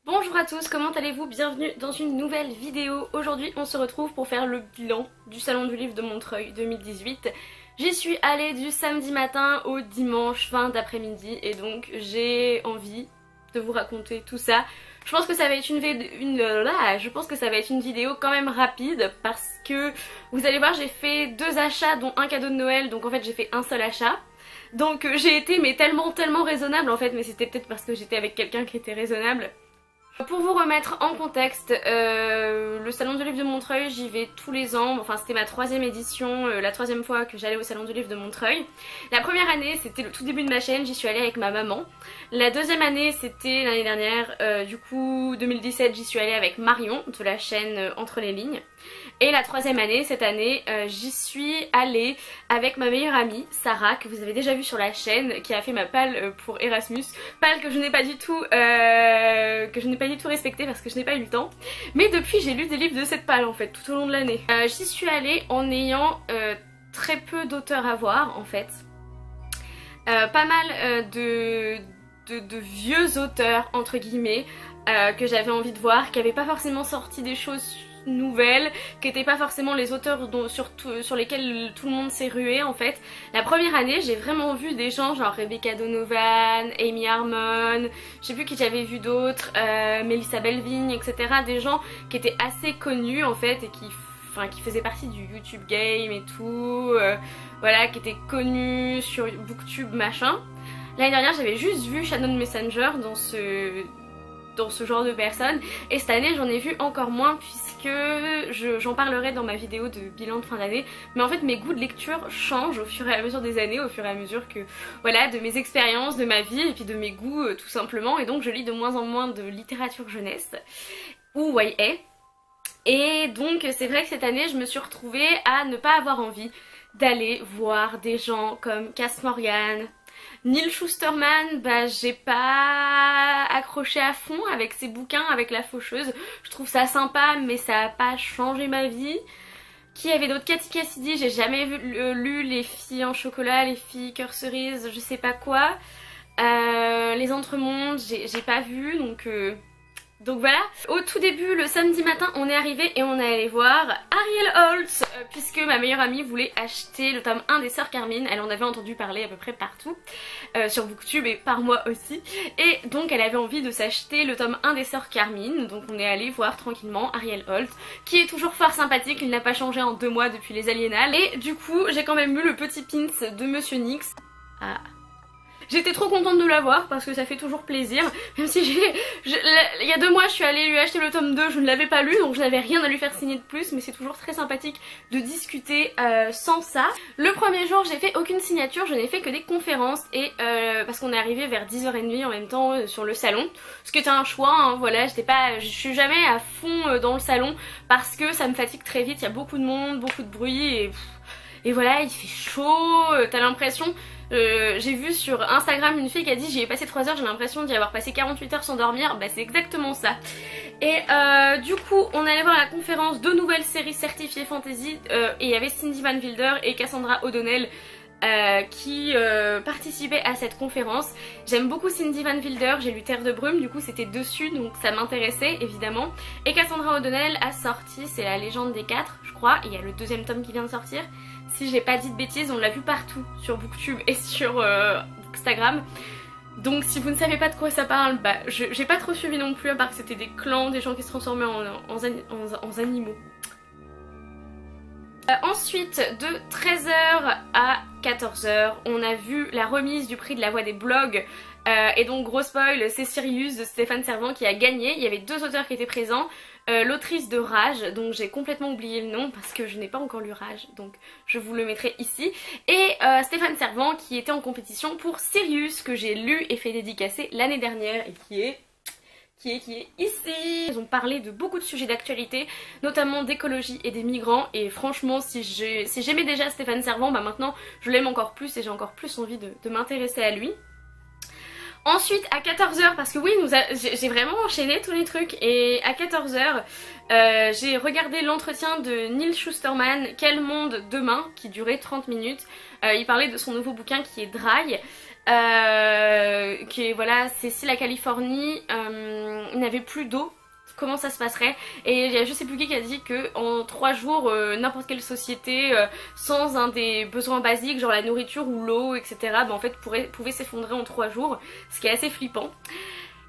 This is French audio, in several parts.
Bonjour à tous, comment allez-vous? Bienvenue dans une nouvelle vidéo. Aujourd'hui on se retrouve pour faire le bilan du Salon du Livre de Montreuil 2018. J'y suis allée du samedi matin au dimanche fin d'après-midi et donc j'ai envie de vous raconter tout ça. Je pense que ça va être une vidéo quand même rapide parce que vous allez voir, j'ai fait 2 achats dont un cadeau de Noël, donc en fait j'ai fait un seul achat. Donc j'ai été mais tellement raisonnable en fait, mais c'était peut-être parce que j'étais avec quelqu'un qui était raisonnable. Pour vous remettre en contexte, le Salon du Livre de Montreuil, j'y vais tous les ans, enfin c'était ma 3e édition, la 3e fois que j'allais au Salon du Livre de Montreuil. La première année, c'était le tout début de ma chaîne, j'y suis allée avec ma maman. La 2e année, c'était l'année dernière, du coup 2017, j'y suis allée avec Marion de la chaîne Entre les lignes. Et la 3e année, cette année, j'y suis allée avec ma meilleure amie, Sarah, que vous avez déjà vu sur la chaîne, qui a fait ma palle pour Erasmus. Palle que je n'ai pas du tout respectée parce que je n'ai pas eu le temps. Mais depuis, j'ai lu des livres de cette palle en fait, tout au long de l'année. J'y suis allée en ayant très peu d'auteurs à voir en fait. Pas mal de vieux auteurs, entre guillemets, que j'avais envie de voir, qui n'avaient pas forcément sorti des choses nouvelles, qui n'étaient pas forcément les auteurs sur lesquels tout le monde s'est rué en fait. La première année, j'ai vraiment vu des gens genre Rebecca Donovan, Amy Harmon, je sais plus qui j'avais vu d'autres, Melissa Belvigne, etc. Des gens qui étaient assez connus en fait et qui faisaient partie du YouTube game et tout, voilà, qui étaient connus sur Booktube machin. L'année dernière, j'avais juste vu Shannon Messenger dans ce genre de personnes, et cette année j'en ai vu encore moins puisque j'en parlerai dans ma vidéo de bilan de fin d'année, mais en fait mes goûts de lecture changent au fur et à mesure des années, au fur et à mesure que voilà, de mes expériences, de ma vie et puis de mes goûts tout simplement, et donc je lis de moins en moins de littérature jeunesse ou YA, et donc c'est vrai que cette année je me suis retrouvée à ne pas avoir envie d'aller voir des gens comme Cass Morgan. Neil Shusterman, bah j'ai pas accroché à fond avec ses bouquins, avec La Faucheuse. Je trouve ça sympa mais ça a pas changé ma vie. Qui avait d'autres? Cathy Cassidy, j'ai jamais lu Les Filles en chocolat, Les Filles cœur cerise, je sais pas quoi. Les Entremondes, j'ai pas vu donc voilà. Au tout début, le samedi matin, on est arrivé et on est allé voir Ariel Holtz, puisque ma meilleure amie voulait acheter le tome 1 des Sœurs Carmine. Elle en avait entendu parler à peu près partout, sur Booktube et par moi aussi. Et donc elle avait envie de s'acheter le tome 1 des Sœurs Carmine. Donc on est allé voir tranquillement Ariel Holtz, qui est toujours fort sympathique, il n'a pas changé en 2 mois depuis les Aliénales. Et du coup, j'ai quand même eu le petit pins de Monsieur Nyx. Ah. J'étais trop contente de l'avoir parce que ça fait toujours plaisir, même si il y a 2 mois je suis allée lui acheter le tome 2, je ne l'avais pas lu donc je n'avais rien à lui faire signer de plus, mais c'est toujours très sympathique de discuter sans ça. Le premier jour j'ai fait aucune signature, je n'ai fait que des conférences et parce qu'on est arrivé vers 10h30 en même temps sur le salon, ce qui était un choix, hein, voilà, je suis jamais à fond dans le salon parce que ça me fatigue très vite, il y a beaucoup de monde, beaucoup de bruit et voilà, il fait chaud, t'as l'impression... j'ai vu sur Instagram une fille qui a dit j'y ai passé 3 heures, j'ai l'impression d'y avoir passé 48 heures sans dormir, bah c'est exactement ça. Et du coup on allait voir la conférence de nouvelles séries certifiées fantasy et il y avait Cindy Van Wilder et Cassandra O'Donnell qui participaient à cette conférence. J'aime beaucoup Cindy Van Wilder, j'ai lu Terre de Brume, du coup c'était dessus donc ça m'intéressait évidemment. Et Cassandra O'Donnell a sorti, c'est La Légende des 4 je crois, et il y a le 2e tome qui vient de sortir. Si j'ai pas dit de bêtises, on l'a vu partout sur Booktube et sur Instagram. Donc si vous ne savez pas de quoi ça parle, bah j'ai pas trop suivi non plus, à part que c'était des clans, des gens qui se transformaient en animaux. Ensuite, de 13h à 14h, on a vu la remise du prix de la voix des blogs. Et donc gros spoil, c'est Sirius de Stéphane Servant qui a gagné. Il y avait 2 auteurs qui étaient présents. L'autrice de Rage, donc j'ai complètement oublié le nom parce que je n'ai pas encore lu Rage, donc je vous le mettrai ici. Et Stéphane Servant qui était en compétition pour Sirius, que j'ai lu et fait dédicacer l'année dernière et qui est ici. Ils ont parlé de beaucoup de sujets d'actualité, notamment d'écologie et des migrants, et franchement si j'aimais déjà Stéphane Servant, bah maintenant je l'aime encore plus et j'ai encore plus envie de m'intéresser à lui. Ensuite à 14h, parce que oui j'ai vraiment enchaîné tous les trucs, et à 14h j'ai regardé l'entretien de Neil Shusterman, Quel monde demain, qui durait 30 minutes. Il parlait de son nouveau bouquin qui est Dry. qui est, voilà, c'est si la Californie n'avait plus d'eau, comment ça se passerait. Et il y a je sais plus qui a dit que en 3 jours n'importe quelle société sans un des besoins basiques genre la nourriture ou l'eau etc bah, en fait pouvait s'effondrer en 3 jours, ce qui est assez flippant.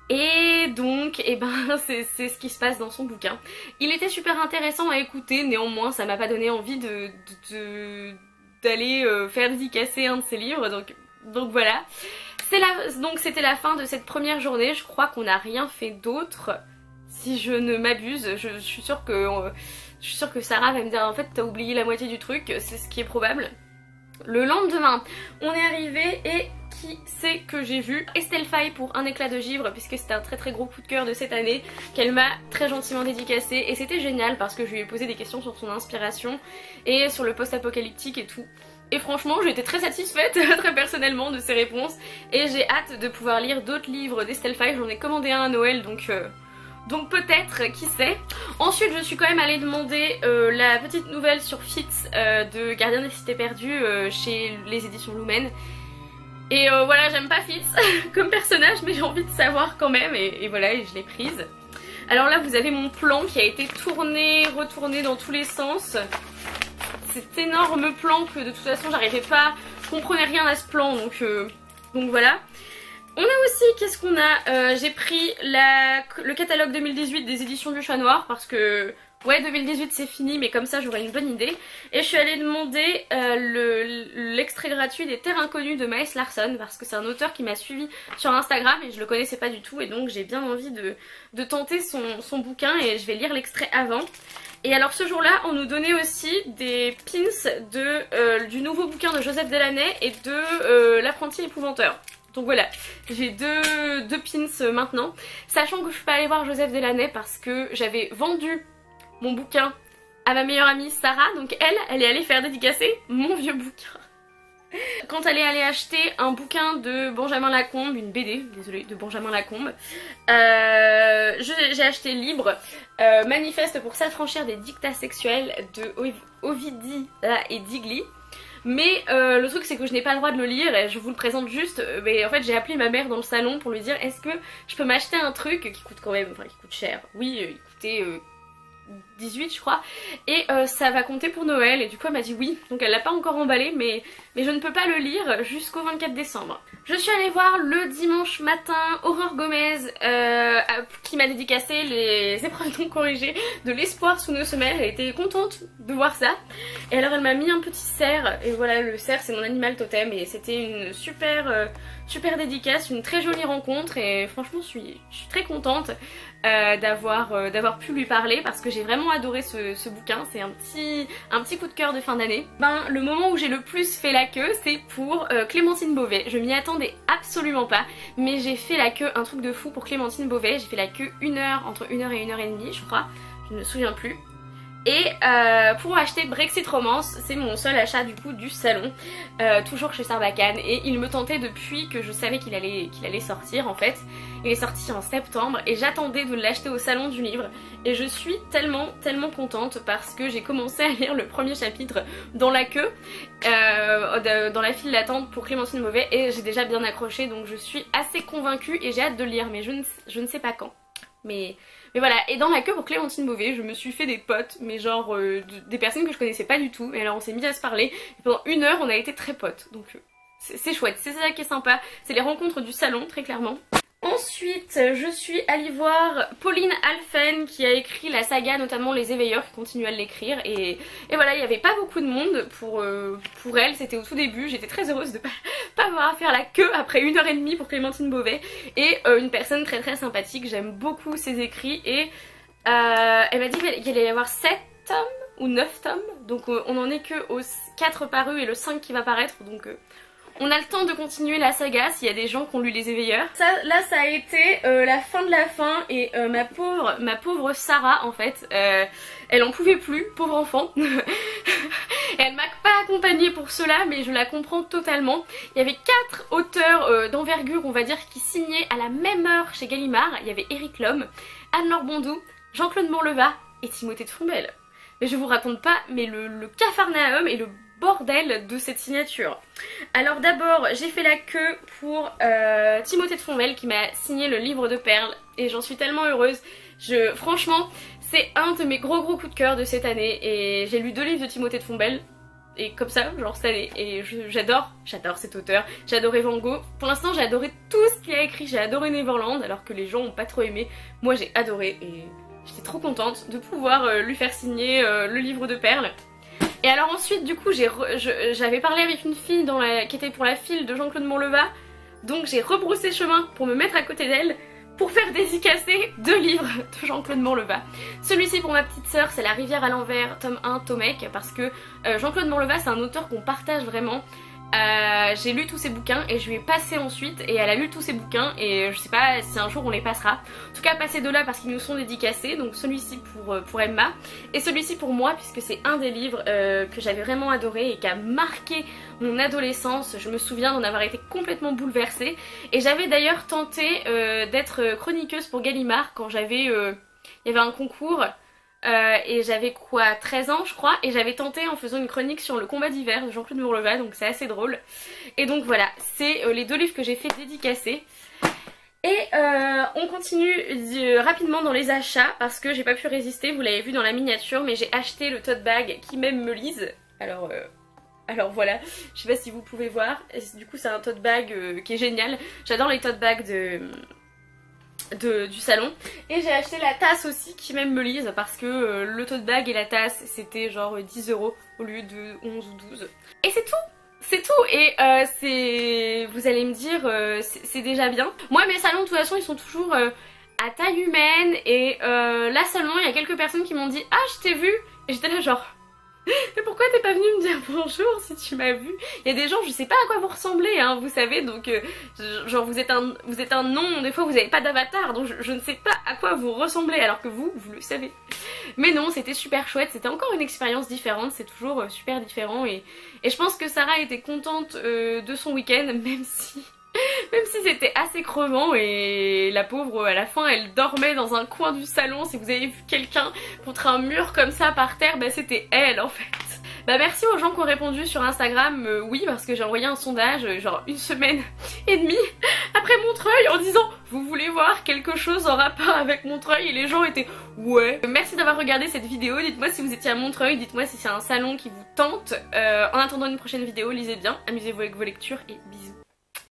Et donc eh ben c'est ce qui se passe dans son bouquin. Il était super intéressant à écouter, néanmoins ça m'a pas donné envie d'aller faire dédicacer un de ses livres, donc voilà. Donc c'était la fin de cette première journée, je crois qu'on n'a rien fait d'autre. Si je ne m'abuse, je suis sûre que Sarah va me dire en fait t'as oublié la moitié du truc, c'est ce qui est probable. Le lendemain, on est arrivé et qui c'est que j'ai vu? Estelle Faye pour Un éclat de givre, puisque c'était un très très gros coup de cœur de cette année qu'elle m'a très gentiment dédicacé et c'était génial parce que je lui ai posé des questions sur son inspiration et sur le post-apocalyptique et tout. Et franchement j'ai été très satisfaite très personnellement de ses réponses et j'ai hâte de pouvoir lire d'autres livres d'Estelle Faye. J'en ai commandé un à Noël donc peut-être, qui sait. Ensuite je suis quand même allée demander la petite nouvelle sur Fitz de Gardien des Cités Perdues chez les éditions Lumen. Et voilà, j'aime pas Fitz comme personnage mais j'ai envie de savoir quand même et voilà, et je l'ai prise. Alors là vous avez mon plan qui a été tourné, retourné dans tous les sens. Cet énorme plan que de toute façon j'arrivais pas, je comprenais rien à ce plan donc voilà. On a aussi, qu'est-ce qu'on a j'ai pris le catalogue 2018 des éditions du Chat Noir parce que ouais 2018 c'est fini mais comme ça j'aurai une bonne idée. Et je suis allée demander l'extrait gratuit des Terres Inconnues de Maes Larson parce que c'est un auteur qui m'a suivi sur Instagram et je le connaissais pas du tout et donc j'ai bien envie de tenter son bouquin et je vais lire l'extrait avant. Et alors ce jour-là on nous donnait aussi des pins du nouveau bouquin de Joseph Delaney et de L'apprenti épouvanteur. Donc voilà, j'ai deux pins maintenant, sachant que je suis pas allée voir Joseph Delaney parce que j'avais vendu mon bouquin à ma meilleure amie Sarah, donc elle est allée faire dédicacer mon vieux bouquin. Quand elle est allée acheter un bouquin de Benjamin Lacombe, une BD, désolée, de Benjamin Lacombe, j'ai acheté Libre, Manifeste pour s'affranchir des dictats sexuels de Ovidia et Digli. Mais le truc c'est que je n'ai pas le droit de le lire et je vous le présente juste, mais en fait j'ai appelé ma mère dans le salon pour lui dire est-ce que je peux m'acheter un truc qui coûte quand même, enfin qui coûte cher, oui il coûtait 18 je crois, et ça va compter pour Noël et du coup elle m'a dit oui, donc elle l'a pas encore emballé mais je ne peux pas le lire jusqu'au 24 décembre. Je suis allée voir le dimanche matin Aurore Gomez qui m'a dédicacé les épreuves non corrigées de l'espoir sous nos semelles. Elle était contente de voir ça et alors elle m'a mis un petit cerf et voilà, le cerf c'est mon animal totem et c'était une super dédicace, une très jolie rencontre et franchement je suis très contente d'avoir pu lui parler parce que j'ai vraiment adoré ce bouquin. C'est un petit coup de cœur de fin d'année. Ben, le moment où j'ai le plus fait la queue c'est pour Clémentine Beauvais. Je m'y attendais absolument pas mais j'ai fait la queue, un truc de fou pour Clémentine Beauvais. J'ai fait la queue entre 1h et 1h30 je crois, je ne me souviens plus. Et pour acheter Brexit Romance, c'est mon seul achat du coup du salon, toujours chez Sarbacane et il me tentait depuis que je savais qu'il allait sortir en fait. Il est sorti en septembre et j'attendais de l'acheter au salon du livre et je suis tellement contente parce que j'ai commencé à lire le premier chapitre dans la queue, dans la file d'attente pour Clémentine Beauvais et j'ai déjà bien accroché donc je suis assez convaincue et j'ai hâte de le lire mais je ne sais pas quand. Mais voilà, et dans la queue pour Clémentine Beauvais, je me suis fait des potes, mais genre des personnes que je connaissais pas du tout. Et alors on s'est mis à se parler, et pendant 1 heure on a été très potes. Donc c'est chouette, c'est ça qui est sympa, c'est les rencontres du salon, très clairement. Ensuite, je suis allée voir Pauline Alphen qui a écrit la saga, notamment Les Éveilleurs, qui continue à l'écrire. Et voilà, il n'y avait pas beaucoup de monde pour elle, c'était au tout début. J'étais très heureuse de pas avoir à faire la queue après 1h30 pour Clémentine Beauvais. Et une personne très sympathique, j'aime beaucoup ses écrits. Et elle m'a dit qu'il allait y avoir 7 tomes ou 9 tomes. Donc on en est que aux 4 parus et le 5 qui va paraître. Donc on a le temps de continuer la saga s'il y a des gens qui ont lu Les Éveilleurs. Là ça a été la fin de la fin et ma pauvre Sarah en fait, elle en pouvait plus, pauvre enfant. Elle m'a pas accompagnée pour cela mais je la comprends totalement. Il y avait 4 auteurs d'envergure on va dire qui signaient à la même heure chez Gallimard. Il y avait Éric Lhomme, Anne-Laure Bondou, Jean-Claude Morleva et Timothée de Fombelle. Mais je vous raconte pas, mais le capharnaüm et le bordel de cette signature. Alors d'abord j'ai fait la queue pour Timothée de Fonbelle qui m'a signé le livre de perles et j'en suis tellement heureuse. Franchement c'est un de mes gros coups de cœur de cette année et j'ai lu 2 livres de Timothée de Fonbelle et comme ça genre cette année et j'adore cet auteur, j'ai adoré Van Gogh, pour l'instant j'ai adoré tout ce qu'il a écrit, j'ai adoré Neverland alors que les gens ont pas trop aimé, moi j'ai adoré et j'étais trop contente de pouvoir lui faire signer le livre de perles. Et alors ensuite du coup j'avais parlé avec une fille qui était pour la file de Jean-Claude Monleva, donc j'ai rebroussé chemin pour me mettre à côté d'elle pour faire dédicacer 2 livres de Jean-Claude Monleva. Celui-ci pour ma petite sœur c'est La rivière à l'envers, tome 1, Tomec, parce que Jean-Claude Monleva c'est un auteur qu'on partage vraiment. J'ai lu tous ses bouquins et je lui ai passé ensuite et elle a lu tous ses bouquins et je sais pas si un jour on les passera. En tout cas passez 2 là parce qu'ils nous sont dédicacés, donc celui-ci pour Emma et celui-ci pour moi puisque c'est un des livres que j'avais vraiment adoré et qui a marqué mon adolescence. Je me souviens d'en avoir été complètement bouleversée et j'avais d'ailleurs tenté d'être chroniqueuse pour Gallimard quand il y avait un concours. Et j'avais quoi, 13 ans je crois, et j'avais tenté en faisant une chronique sur le combat d'hiver de Jean-Claude Monleva, donc c'est assez drôle. Et donc voilà, c'est les 2 livres que j'ai fait dédicacer. Et on continue rapidement dans les achats parce que j'ai pas pu résister, vous l'avez vu dans la miniature, mais j'ai acheté le tote bag qui m'aime me lise. Alors voilà, je sais pas si vous pouvez voir, du coup c'est un tote bag qui est génial. J'adore les tote bags du salon et j'ai acheté la tasse aussi qui même me lise parce que le tote bag et la tasse c'était genre 10 € au lieu de 11 ou 12 et c'est tout et vous allez me dire c'est déjà bien. Moi mes salons de toute façon ils sont toujours à taille humaine et là seulement il y a quelques personnes qui m'ont dit ah je t'ai vu et j'étais là genre mais pourquoi t'es pas venu me dire bonjour si tu m'as vu? Il y a des gens, je sais pas à quoi vous ressemblez, hein, vous savez, donc genre vous êtes un nom, des fois vous avez pas d'avatar, donc je ne sais pas à quoi vous ressemblez, alors que vous le savez. Mais non, c'était super chouette, c'était encore une expérience différente, c'est toujours super différent et je pense que Sarah était contente de son week-end, même si c'était assez crevant et la pauvre à la fin elle dormait dans un coin du salon. Si vous avez vu quelqu'un contre un mur comme ça par terre, bah c'était elle en fait. Bah merci aux gens qui ont répondu sur Instagram, oui parce que j'ai envoyé un sondage genre 1 semaine et demie après Montreuil en disant vous voulez voir quelque chose en rapport avec Montreuil et les gens étaient ouais. Merci d'avoir regardé cette vidéo, dites-moi si vous étiez à Montreuil, dites-moi si c'est un salon qui vous tente. En attendant une prochaine vidéo, lisez bien, amusez-vous avec vos lectures et bisous.